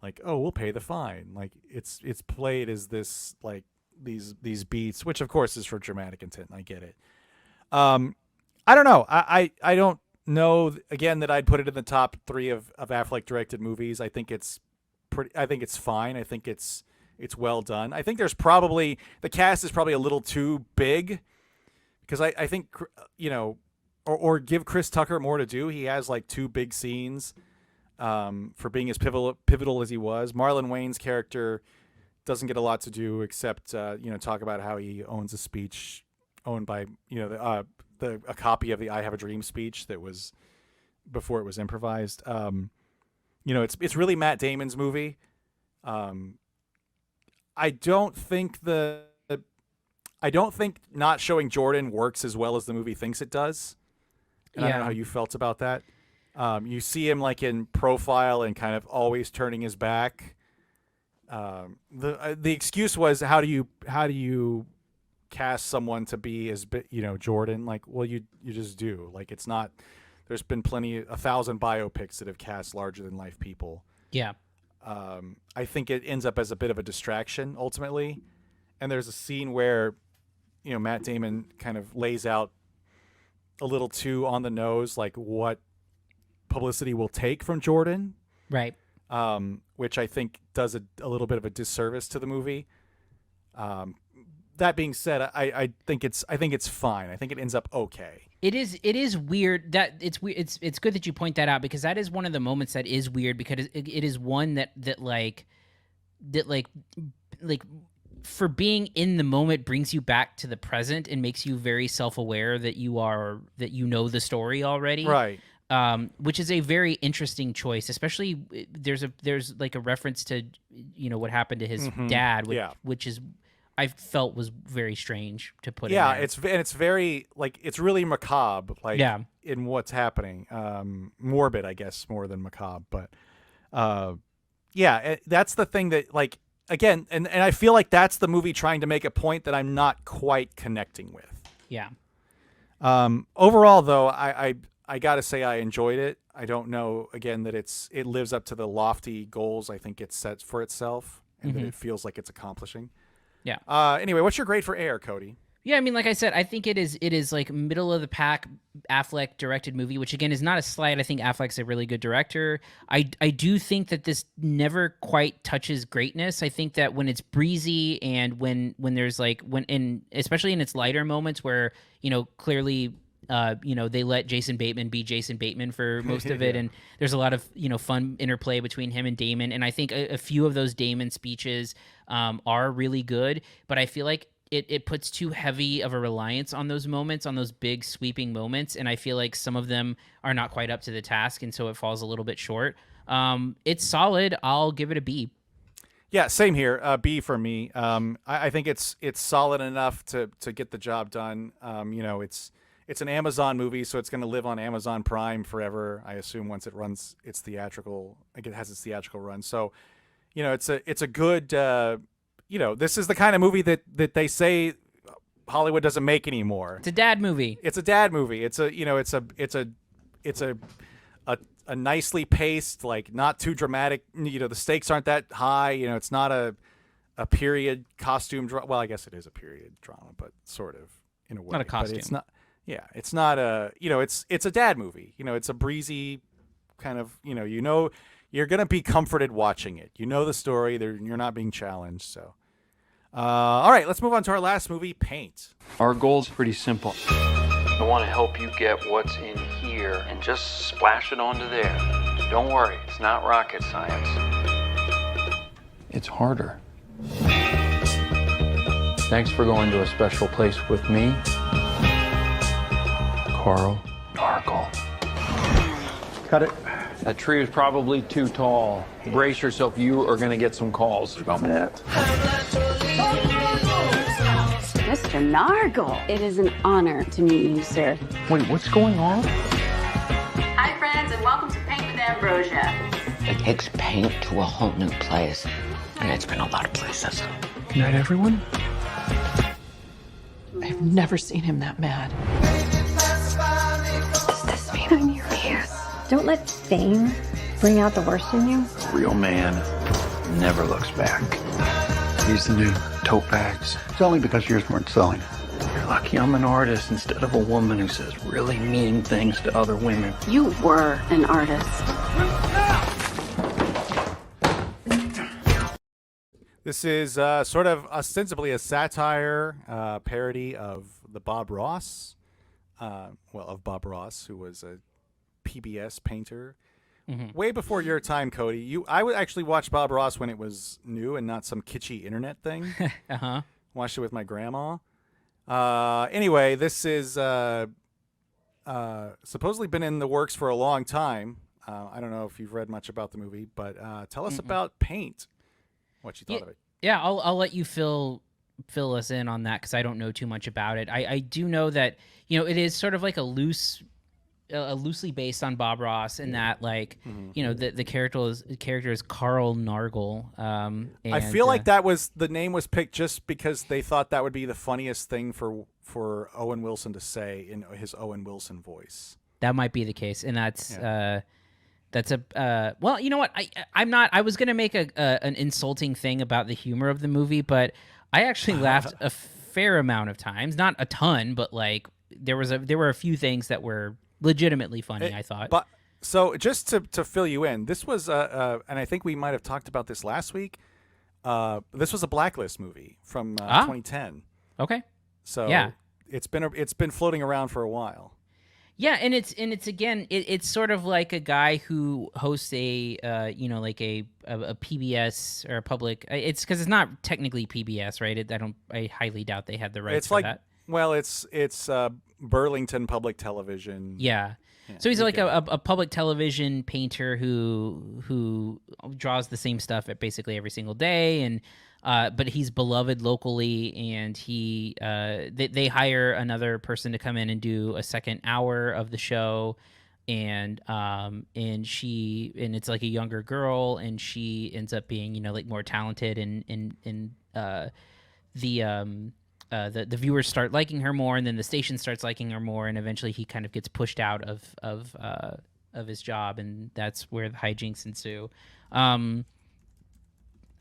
like, oh, we'll pay the fine. Like it's played as this like these beats, which of course is for dramatic intent. And I get it. I don't know. I don't know again that I'd put it in the top 3 of Affleck directed movies. I think it's fine. I think it's well done. I think there's probably the cast is probably a little too big because I think or give Chris Tucker more to do. He has like 2 big scenes for being as pivotal as he was. Marlon Wayne's character doesn't get a lot to do except talk about how he owns a speech owned by a copy of the I Have a Dream speech that was before it was improvised. It's really Matt Damon's movie. I don't think not showing Jordan works as well as the movie thinks it does. And I don't know how you felt about that. You see him like in Profile and kind of always turning his back. The excuse was how do you cast someone to be as Jordan? Like, well, you just do. Like, it's not. There's been 1,000 biopics that have cast larger than life people. Yeah. I think it ends up as a bit of a distraction ultimately. And there's a scene where, Matt Damon kind of lays out a little too on the nose, like what publicity will take from Jordan. Right. Which I think does a little bit of a disservice to the movie. That being said, I think it's fine. I think it ends up okay. It is weird that it's good that you point that out because that is one of the moments that is weird because it is one that for being in the moment brings you back to the present and makes you very self-aware that you know the story already. Right. Which is a very interesting choice, especially there's like a reference to what happened to his dad, which is I felt was very strange to put in there. It's very like it's really macabre, like in what's happening. Morbid, I guess, more than macabre, but that's the thing that like again, and I feel like that's the movie trying to make a point that I'm not quite connecting with. Yeah. Overall, though, I gotta say I enjoyed it. I don't know again that it lives up to the lofty goals I think it sets for itself, and that it feels like it's accomplishing. Yeah. Anyway, what's your grade for Air, Cody? Yeah, I mean, like I said, I think it is like middle of the pack Affleck directed movie, which again is not a slight. I think Affleck's a really good director. I do think that this never quite touches greatness. I think that when it's breezy and when there's like especially in its lighter moments where clearly they let Jason Bateman be Jason Bateman for most of it, and there's a lot of fun interplay between him and Damon. And I think a few of those Damon speeches are really good, but I feel like it puts too heavy of a reliance on those moments, on those big sweeping moments, and I feel like some of them are not quite up to the task, and so it falls a little bit short. It's solid. I'll give it a B. Yeah, same here. B for me. I think it's solid enough to get the job done. It's an Amazon movie, so it's going to live on Amazon Prime forever. I assume once it runs its theatrical, like it has its theatrical run. So, it's a good. This is the kind of movie that they say Hollywood doesn't make anymore. It's a dad movie. It's a dad movie. It's a nicely paced, like not too dramatic. The stakes aren't that high. It's not a period costume drama. Well, I guess it is a period drama, but sort of in a way. Not a costume. But it's not. Yeah, it's not a. It's a dad movie. It's a breezy kind of. You're gonna be comforted watching it. You know the story. You're not being challenged. So, all right, let's move on to our last movie, Paint. Our goal's pretty simple. I want to help you get what's in here and just splash it onto there. Don't worry, it's not rocket science. It's harder. Thanks for going to a special place with me, Carl Nargle. Cut it. That tree is probably too tall. Brace yourself, you are going to get some calls about that. Mr. Nargle, it is an honor to meet you, sir. Wait, what's going on? Hi, friends, and welcome to Paint with Ambrosia. It takes paint to a whole new place. It's been a lot of places. Good night, everyone. I've never seen him that mad. Does this mean I'm your muse? Don't let fame bring out the worst in you. A real man never looks back. These the new tote bags. It's only because yours weren't selling. You're lucky I'm an artist instead of a woman who says really mean things to other women. You were an artist. This is sort of ostensibly a satire parody of the Bob Ross, of Bob Ross, who was a PBS painter. Way before your time, Cody. I would actually watch Bob Ross when it was new and not some kitschy internet thing. Watched it with my grandma. Anyway, this is supposedly been in the works for a long time. I don't know if you've read much about the movie, but tell us about Paint. What you thought of it? Yeah, I'll let you fill us in on that because I don't know too much about it. I do know that it is sort of like a loosely based on Bob Ross in that the character is Carl Nargle. I feel like the name was picked just because they thought that would be the funniest thing for Owen Wilson to say in his Owen Wilson voice. That might be the case, and that's. That's well, you know what? I'm not. I was gonna make an insulting thing about the humor of the movie, but I actually laughed a fair amount of times, not a ton, but like there were a few things that were legitimately funny. I thought. But so just to fill you in, this was and I think we might have talked about this last week. This was a Blacklist movie from 2010. Okay. So yeah, it's been floating around for a while. Yeah, and it's again, it's sort of like a guy who hosts a PBS or a public. It's because it's not technically PBS, right? I highly doubt they had the rights for that. Well, it's Burlington Public Television. Yeah. So he's like a public television painter who draws the same stuff at basically every single day, and but he's beloved locally, and they hire another person to come in and do a second hour of the show, and it's like a younger girl, and she ends up being more talented, and the viewers start liking her more, and then the station starts liking her more, and eventually he kind of gets pushed out of his job, and that's where the hijinks ensue.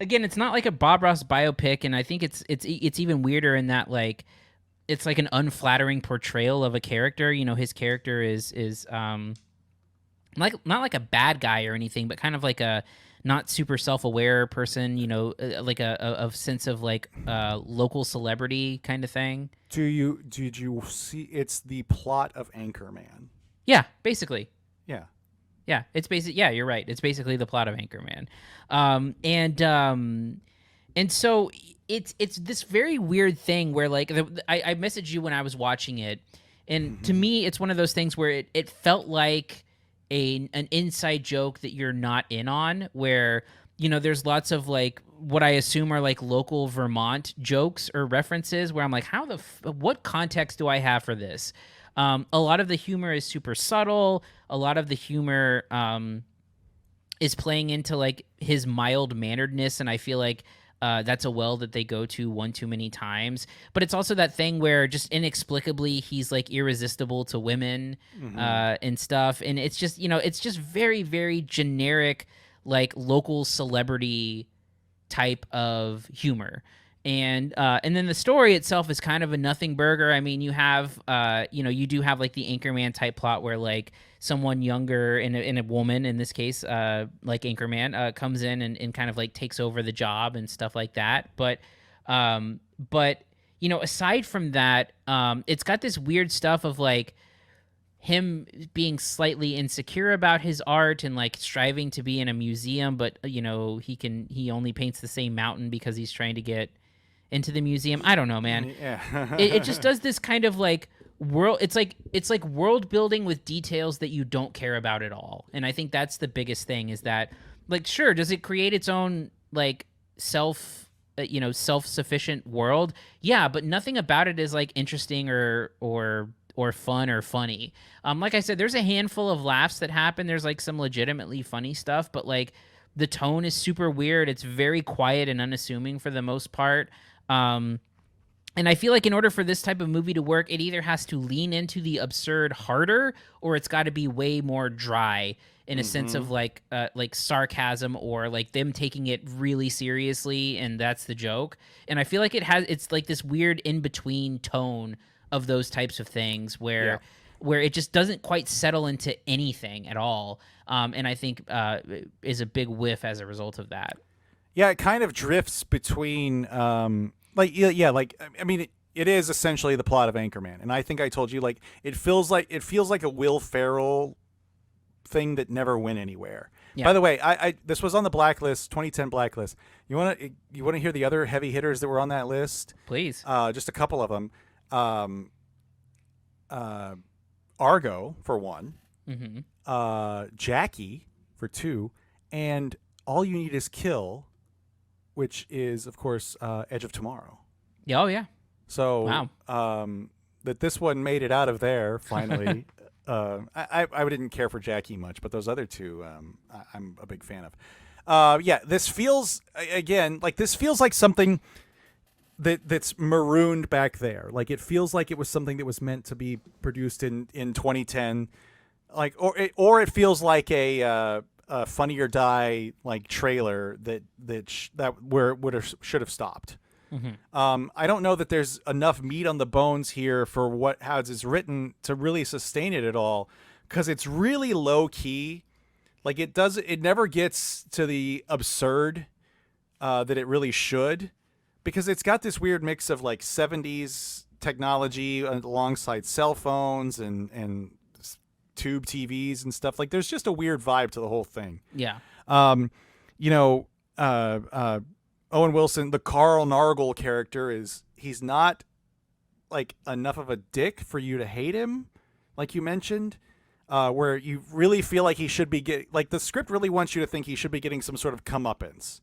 Again, it's not like a Bob Ross biopic, and I think it's even weirder in that like it's like an unflattering portrayal of a character. His character is like not like a bad guy or anything, but kind of like a not super self-aware person, like a sense of like local celebrity kind of thing. Did you see? It's the plot of Anchorman. Yeah, basically. Yeah. Yeah, it's basic. Yeah, you're right. It's basically the plot of Anchorman, and so it's this very weird thing where like I messaged you when I was watching it, and to me it's one of those things where it felt like an inside joke that you're not in on, where there's lots of like what I assume are like local Vermont jokes or references where I'm like, what context do I have for this? A lot of the humor is super subtle. A lot of the humor is playing into like his mild manneredness, and I feel like that's a well that they go to one too many times. But it's also that thing where just inexplicably he's like irresistible to women and stuff, and it's just it's just very, very generic like local celebrity type of humor. And then the story itself is kind of a nothing burger. I mean, you have, you do have like the Anchorman type plot where like someone younger and a woman in this case, like Anchorman, comes in and kind of like takes over the job and stuff like that. But aside from that, it's got this weird stuff of like him being slightly insecure about his art and like striving to be in a museum, but he only paints the same mountain because he's trying to get into the museum. I don't know, man. Yeah. it just does this kind of like world. It's like world building with details that you don't care about at all. And I think that's the biggest thing is that like, sure, does it create its own like self-sufficient world? Yeah, but nothing about it is like interesting or fun or funny. Like I said, there's a handful of laughs that happen. There's like some legitimately funny stuff, but like The tone is super weird. It's very quiet and unassuming for the most part. And I feel like in order for this type of movie to work, it either has to lean into the absurd harder, or it's got to be way more dry in a sense of like sarcasm, or like them taking it really seriously, and that's the joke. And I feel like it's like this weird in between tone of those types of things where it just doesn't quite settle into anything at all. And I think is a big whiff as a result of that. Yeah, it kind of drifts between it is essentially the plot of Anchorman. And I think I told you, like, it feels like a Will Ferrell thing that never went anywhere. Yeah. By the way, I this was on the blacklist, 2010 blacklist. You want to hear the other heavy hitters that were on that list? Please. Just a couple of them. Argo for one. Jackie for two, and All You Need Is Kill, which is of course Edge of Tomorrow. Oh yeah. So wow. That this one made it out of there finally. I didn't care for Jackie much, but those other two I'm a big fan of. This feels like something that's marooned back there. Like, it feels like it was something that was meant to be produced in 2010, like, or it feels like a Funny or Die like trailer that should have stopped. I don't know that there's enough meat on the bones here for how it's written to really sustain it at all, because it's really low key. Like, it never gets to the absurd that it really should, because it's got this weird mix of like 70s technology alongside cell phones and tube TVs and stuff. Like, there's just a weird vibe to the whole thing. Yeah. Owen Wilson, the Carl Nargle character, he's not like enough of a dick for you to hate him, like you mentioned, where you really feel like he should be getting, like, the script really wants you to think he should be getting some sort of comeuppance.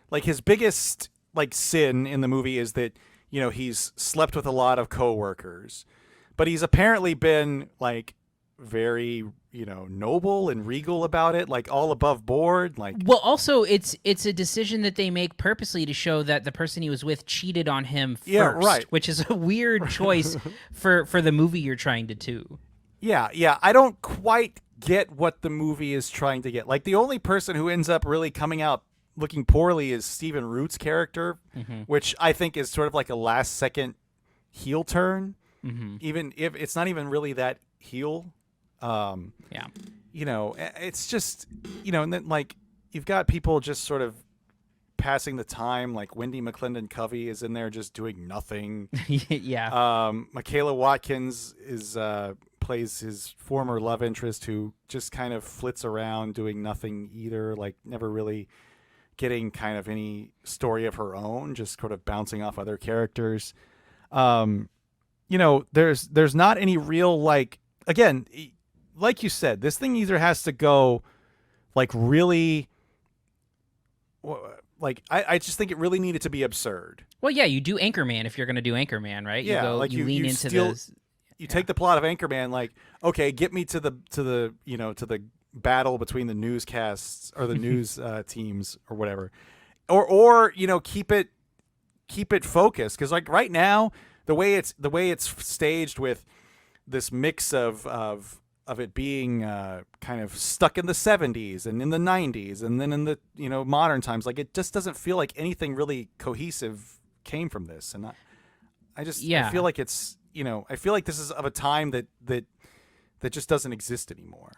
Like, his biggest like sin in the movie is that, he's slept with a lot of coworkers, but he's apparently been like very, noble and regal about it, like all above board. Like, well, also it's a decision that they make purposely to show that the person he was with cheated on him first, yeah, right. Which is a weird choice for the movie you're trying to do. Yeah. I don't quite get what the movie is trying to get. Like, the only person who ends up really coming out looking poorly is Stephen Root's character, which I think is sort of like a last second heel turn, even if it's not even really that heel. It's just, and then, like, you've got people just sort of passing the time. Like, Wendy McClendon-Covey is in there just doing nothing. Yeah. Michaela Watkins plays his former love interest, who just kind of flits around doing nothing either, like never really getting kind of any story of her own, just sort of bouncing off other characters. There's not any real, like, again, like you said, this thing either has to go like really, like, I just think it really needed to be absurd. Well, yeah, you do Anchorman if you're going to do Anchorman, right? Yeah, like you lean into this. You take the plot of Anchorman, like, okay, get me to the battle between the newscasts or the news teams or whatever, or keep it focused, because, like, right now the way it's staged with this mix of it being kind of stuck in the 70s and in the 90s and then in the modern times, like, it just doesn't feel like anything really cohesive came from this. And I feel like it's I feel like this is of a time that just doesn't exist anymore.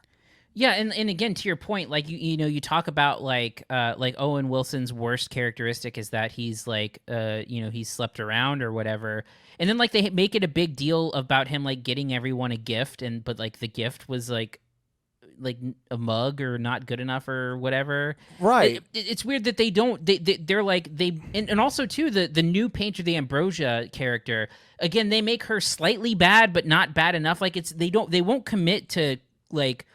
Yeah, and again, to your point, like, you talk about like Owen Wilson's worst characteristic is that he's like he's slept around or whatever, and then, like, they make it a big deal about him, like, getting everyone a gift, but like the gift was like a mug or not good enough or whatever. Right. It's weird that they're like and also too the new Painter the Ambrosia character, again, they make her slightly bad but not bad enough. Like, they won't commit to like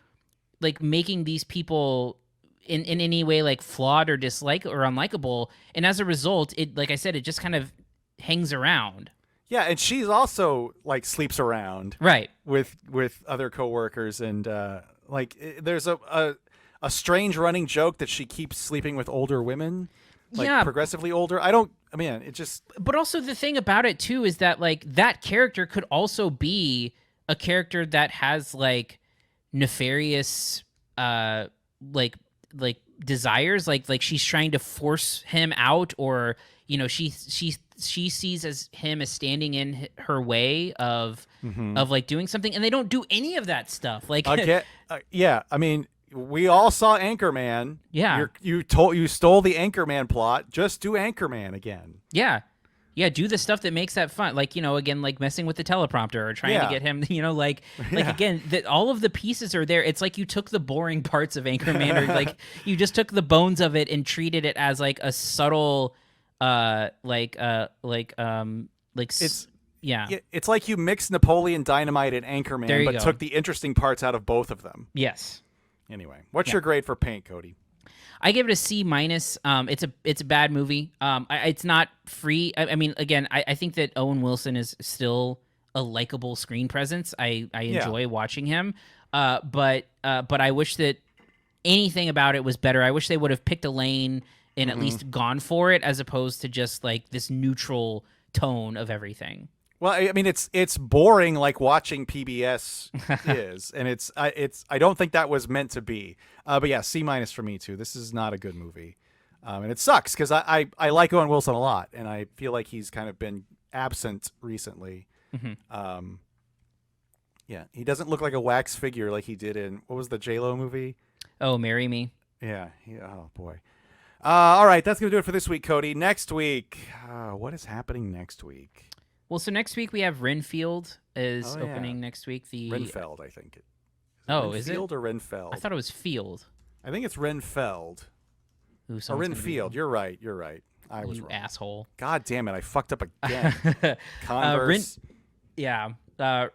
making these people in any way like flawed or unlikable, and as a result, it, like I said, it just kind of hangs around. Yeah, and she's also like sleeps around, right, with other coworkers, and there's a a strange running joke that she keeps sleeping with older women, like progressively older. It just. But also the thing about it too is that like that character could also be a character that has like nefarious, like desires, like she's trying to force him out, or she sees as him as standing in her way of like doing something, and they don't do any of that stuff. Like, yeah, I mean, we all saw Anchorman. Yeah, you stole the Anchorman plot. Just do Anchorman again. Yeah. Yeah, do the stuff that makes that fun. Like, again, like messing with the teleprompter or trying to get him, again, that all of the pieces are there. It's like you took the boring parts of Anchorman, or like you just took the bones of it and treated it as like a subtle, it's like you mixed Napoleon Dynamite and Anchorman, but took the interesting parts out of both of them. Yes. Anyway, what's your grade for Paint, Cody? I give it a C-. It's a bad movie. It's not free. I mean, again, I think that Owen Wilson is still a likable screen presence. I enjoy watching him. But I wish that anything about it was better. I wish they would have picked a lane and at least gone for it, as opposed to just like this neutral tone of everything. Well, I mean, it's boring like watching PBS is, and I don't think that was meant to be. But yeah, C- for me too. This is not a good movie, and it sucks because I like Owen Wilson a lot, and I feel like he's kind of been absent recently. Yeah, he doesn't look like a wax figure like he did in, what was the J-Lo movie? Oh, Marry Me. Yeah. Oh boy. All right, that's gonna do it for this week, Cody. Next week, what is happening next week? Well, so next week we have Renfield is opening next week. The Renfeld, I think. Is it? Renfield or Renfeld? I thought it was Field. I think it's Renfeld. Ooh, or Renfield. You're right. I was wrong. Asshole. God damn it! I fucked up again. Converse.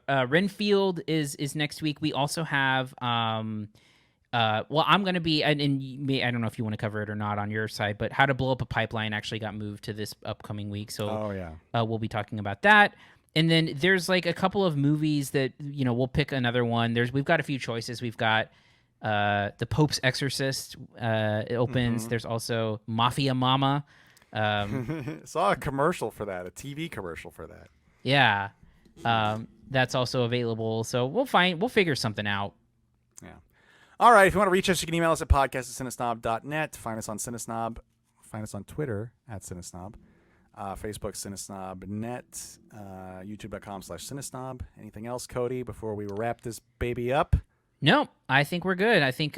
Renfield is next week. We also have I'm going to be, and I don't know if you want to cover it or not on your side, but How to Blow Up a Pipeline actually got moved to this upcoming week. So we'll be talking about that. And then there's like a couple of movies that, we'll pick another one. We've got a few choices. We've got The Pope's Exorcist. It opens. There's also Mafia Mama. Saw a commercial for that, a TV commercial for that. Yeah. That's also available. So we'll figure something out. Yeah. All right. If you want to reach us, you can email us at podcast@cinesnob.net. Find us on CineSnob. Find us on Twitter @CineSnob. Facebook, CineSnob.net. YouTube.com/CineSnob. Anything else, Cody, before we wrap this baby up? No, I think we're good. I think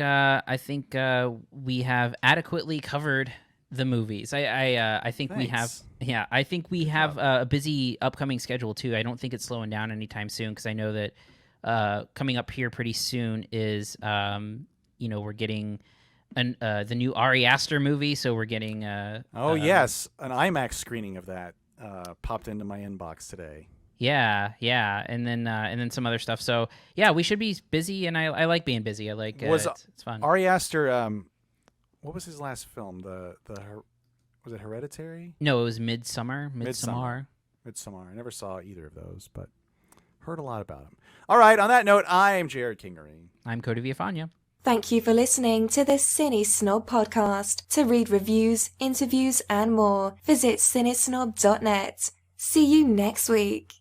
we have adequately covered the movies. I think Thanks. we have. Yeah, I think we have a busy upcoming schedule too. I don't think it's slowing down anytime soon, because I know that coming up here pretty soon is we're getting the new Ari Aster movie, so we're getting yes, an IMAX screening of that popped into my inbox today. Yeah, and then some other stuff. So yeah, we should be busy, and I like being busy. I like it's fun. Ari Aster, what was his last film? Was it Hereditary? No, it was Midsommar. I never saw either of those, but heard a lot about him. All right, on that note, I'm Jerrod Kingery. I'm Cody Villafana. Thank you for listening to the CineSnob Podcast. To read reviews, interviews, and more, visit CineSnob.net. See you next week.